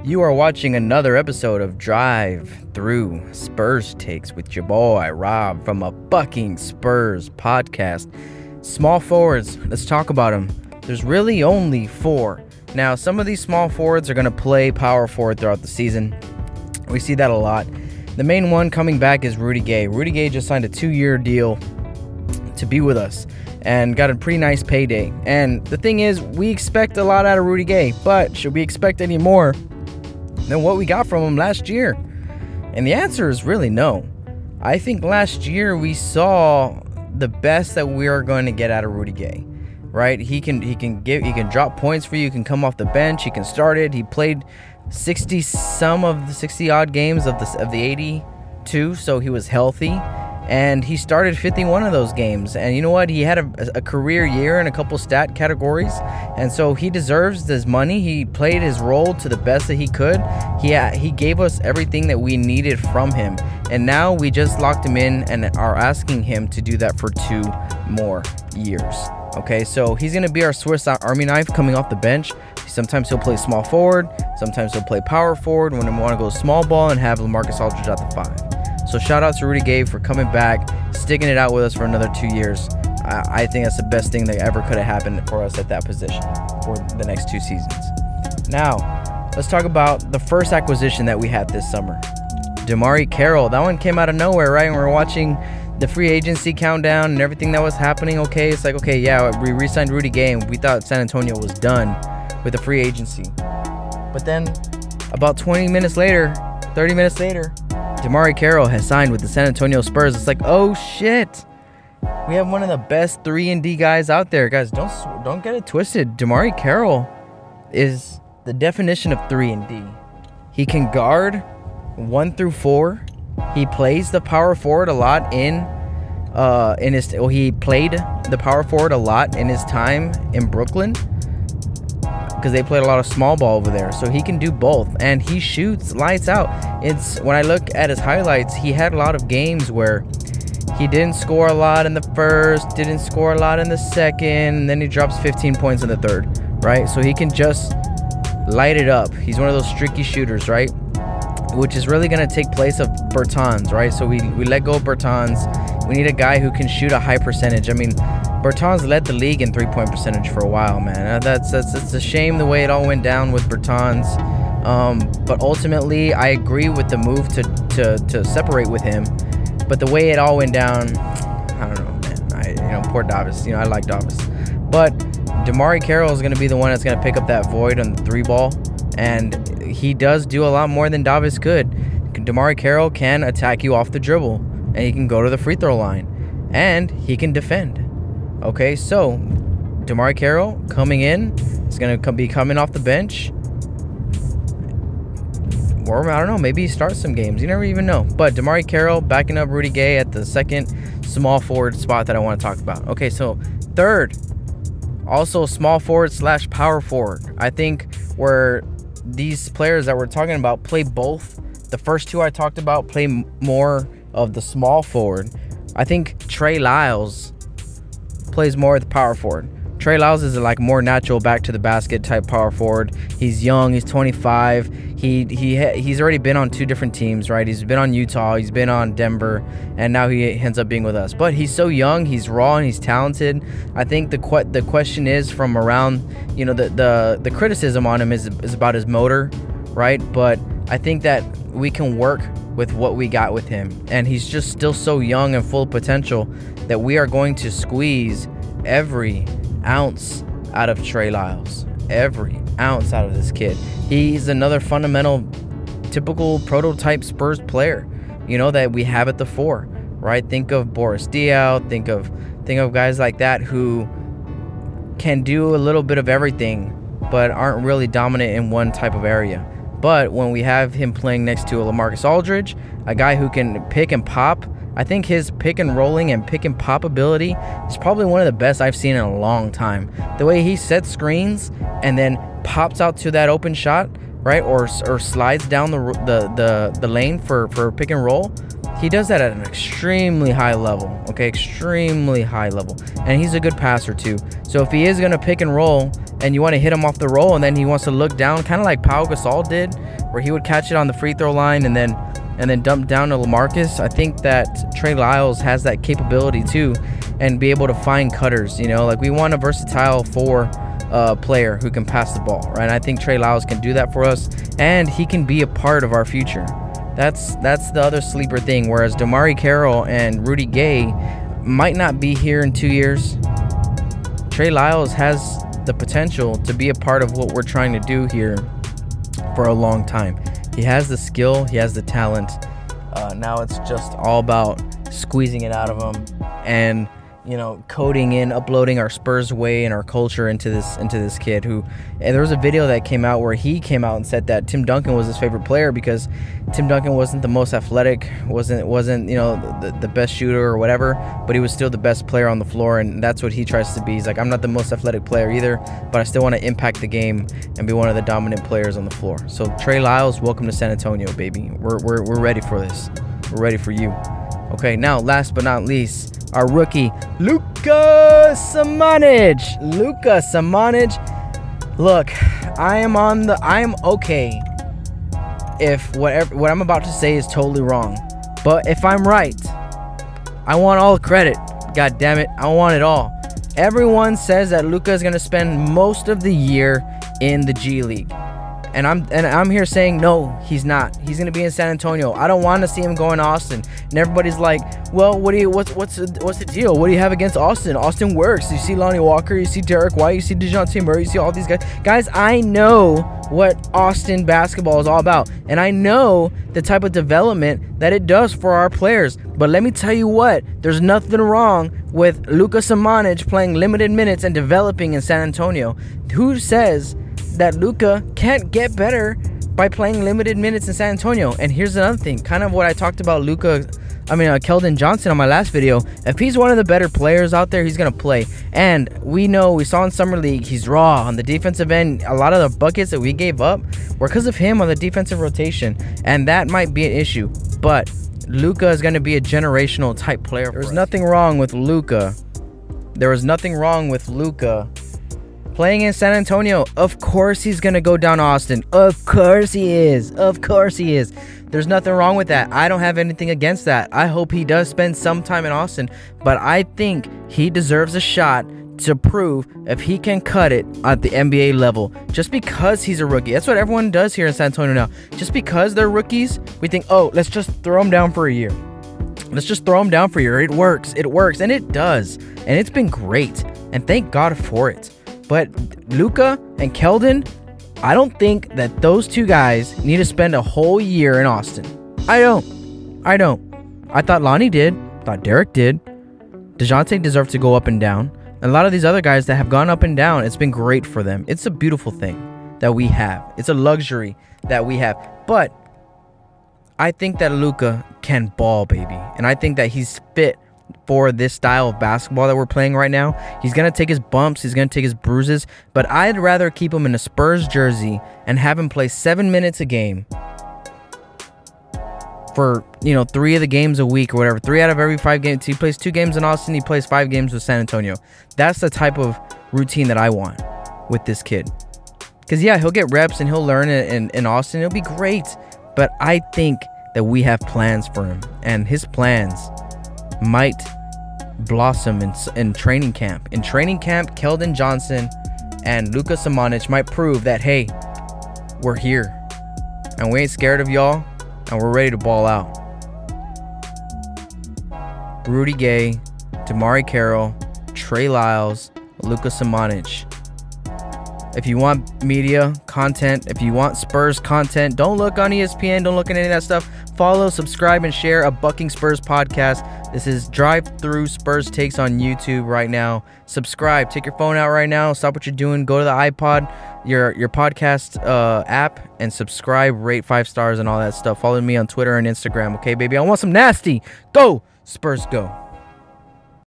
You are watching another episode of Drive Thru Spurs Takes with your boy Rob from a fucking Spurs podcast. Small forwards, let's talk about them. There's really only 4. Now, some of these small forwards are going to play power forward throughout the season. We see that a lot. The main one coming back is Rudy Gay. Rudy Gay just signed a 2-year deal to be with us and got a pretty nice payday. And the thing is, we expect a lot out of Rudy Gay, but should we expect any more than what we got from him last year? And the answer is really no. I think last year we saw the best that we are going to get out of Rudy Gay, right? He can drop points for you. He can come off the bench. He can start it. He played 60 odd games of the 82, so he was healthy. And he started 51 of those games. And you know what? He had a career year in a couple stat categories. And so he deserves this money. He played his role to the best that he could. He gave us everything that we needed from him. And now we just locked him in and are asking him to do that for 2 more years. Okay, so he's going to be our Swiss Army knife coming off the bench. Sometimes he'll play small forward. Sometimes he'll play power forward when we want to go small ball and have LaMarcus Aldridge at the 5. So shout out to Rudy Gay for coming back, sticking it out with us for another 2 years. I think that's the best thing that ever could have happened for us at that position for the next 2 seasons. Now, let's talk about the first acquisition that we had this summer. DeMarre Carroll. That one came out of nowhere, right? And we're watching the free agency countdown and everything that was happening. Okay, it's like, okay, yeah, we re-signed Rudy Gay and we thought San Antonio was done with the free agency. But then about 30 minutes later, DeMarre Carroll has signed with the San Antonio Spurs. It's like, oh shit, we have one of the best 3-and-D guys out there. Guys, don't get it twisted. DeMarre Carroll is the definition of 3-and-D. He can guard 1 through 4. He plays the power forward a lot he played the power forward a lot in his time in Brooklyn, because they played a lot of small ball over there. So he can do both, and he shoots lights out. When I look at his highlights, he had a lot of games where he didn't score a lot in the first, didn't score a lot in the second, and then he drops 15 points in the third, right? So he can just light it up. He's one of those streaky shooters, right? Which is really going to take place of Bertans, right? So we let go of Bertans. We need a guy who can shoot a high percentage. I mean, Bertans led the league in 3-point percentage for a while, man. It's a shame the way it all went down with Bertans. But ultimately, I agree with the move to separate with him. But the way it all went down, I don't know, man. Poor Davis. I like Davis. But DeMarre Carroll is going to be the one that's going to pick up that void on the 3-ball. And he does do a lot more than Davis could. DeMarre Carroll can attack you off the dribble, and he can go to the free throw line, and he can defend. Okay, so DeMarre Carroll coming in is going to be coming off the bench. Or, I don't know, maybe he starts some games. You never even know. But DeMarre Carroll backing up Rudy Gay at the second small forward spot that I want to talk about. Okay, so third, also small forward / power forward. I think where these players that we're talking about play both. The first 2 I talked about play more of the small forward. I think Trey Lyles plays more at the power forward. Trey Lyles is like more natural back to the basket type power forward. He's young. He's 25. He's already been on 2 different teams, right? He's been on Utah. He's been on Denver, and now he ends up being with us. But he's so young. He's raw and he's talented. I think the question is from around, the criticism on him is about his motor, right? But I think that we can work with what we got with him, and he's just still so young and full of potential that we are going to squeeze every ounce out of Trey Lyles. Every ounce out of this kid. He's another fundamental, typical prototype Spurs player, that we have at the 4, right? Think of Boris Diaw. Think of guys like that who can do a little bit of everything, but aren't really dominant in one type of area. But when we have him playing next to a LaMarcus Aldridge, a guy who can pick and pop, I think his pick and rolling and pick and pop ability is probably one of the best I've seen in a long time. The way he sets screens and then pops out to that open shot, right, or slides down the lane for pick and roll, he does that at an extremely high level, okay? Extremely high level. And he's a good passer too. So if he is going to pick and roll and you want to hit him off the roll and then he wants to look down, kind of like Pau Gasol did, where he would catch it on the free throw line and then dump down to LaMarcus, I think that Trey Lyles has that capability too, and be able to find cutters, you know? Like, we want a versatile player who can pass the ball, right? And I think Trey Lyles can do that for us, and he can be a part of our future. That's the other sleeper thing. Whereas DeMarre Carroll and Rudy Gay might not be here in 2 years, Trey Lyles has the potential to be a part of what we're trying to do here for a long time. He has the skill, he has the talent. Now it's just all about squeezing it out of him and, you know, coding in, uploading our Spurs way and our culture into this kid who, and there was a video that came out where he came out and said that Tim Duncan was his favorite player because Tim Duncan wasn't the most athletic, wasn't you know, the best shooter or whatever, but he was still the best player on the floor, and that's what he tries to be. He's like, I'm not the most athletic player either, but I still want to impact the game and be one of the dominant players on the floor. So Trey Lyles, welcome to San Antonio, baby. We're ready for this. We're ready for you. Okay, now last but not least, our rookie, Luka Samanic. Luka Samanic. Look, I am okay if what I'm about to say is totally wrong. But if I'm right, I want all the credit. God damn it, I want it all. Everyone says that Luka is going to spend most of the year in the G League. And I'm here saying no, he's not. He's gonna be in San Antonio. I don't want to see him go in Austin. And everybody's like, well, what's the deal? What do you have against Austin? Austin works. You see Lonnie Walker, you see Derek White, you see DeJounte Murray, you see all these guys. Guys, I know what Austin basketball is all about, and I know the type of development that it does for our players. But let me tell you what, there's nothing wrong with Luka Samanic playing limited minutes and developing in San Antonio. Who says that Luka can't get better by playing limited minutes in San Antonio? And here's another thing, kind of what I talked about Keldon Johnson on my last video. If he's one of the better players out there, he's gonna play. And we saw in Summer League, he's raw on the defensive end. A lot of the buckets that we gave up were because of him on the defensive rotation, and that might be an issue. But Luka is gonna be a generational type player. There's nothing wrong with Luka. There was nothing wrong with Luka playing in San Antonio. Of course he's gonna go down to Austin. Of course he is. Of course he is. There's nothing wrong with that. I don't have anything against that. I hope he does spend some time in Austin, but I think he deserves a shot to prove if he can cut it at the NBA level. Just because he's a rookie, that's what everyone does here in San Antonio now. Just because they're rookies, we think, oh, let's just throw them down for a year. Let's just throw them down for a year. It works, and it does, and it's been great, and thank God for it. But Luka and Keldon, I don't think that those two guys need to spend a whole year in Austin. I don't. I thought Lonnie did. I thought Derek did. DeJounte deserved to go up and down. And a lot of these other guys that have gone up and down, it's been great for them. It's a beautiful thing that we have. It's a luxury that we have. But I think that Luka can ball, baby. And I think that he's fit for this style of basketball that we're playing right now. He's going to take his bumps, he's going to take his bruises, but I'd rather keep him in a Spurs jersey and have him play 7 minutes a game for, 3 of the games a week or whatever. 3 out of every 5 games. He plays 2 games in Austin, he plays 5 games with San Antonio. That's the type of routine that I want with this kid. Because, yeah, he'll get reps and he'll learn it in Austin. It'll be great. But I think that we have plans for him, and his plans might blossom in training camp. In training camp, Keldon Johnson and Luka Samanic might prove that, hey, we're here and we ain't scared of y'all and we're ready to ball out. Rudy Gay, DeMarre Carroll, Trey Lyles, Luka Samanic. If you want media content, if you want Spurs content, don't look on ESPN, don't look at any of that stuff. Follow, subscribe, and share a Bucking Spurs podcast. This is Drive Through Spurs Takes on YouTube right now. Subscribe. Take your phone out right now. Stop what you're doing. Go to the iPod, your podcast app, and subscribe, rate 5 stars, and all that stuff. Follow me on Twitter and Instagram. Okay, baby? I want some nasty. Go, Spurs, go.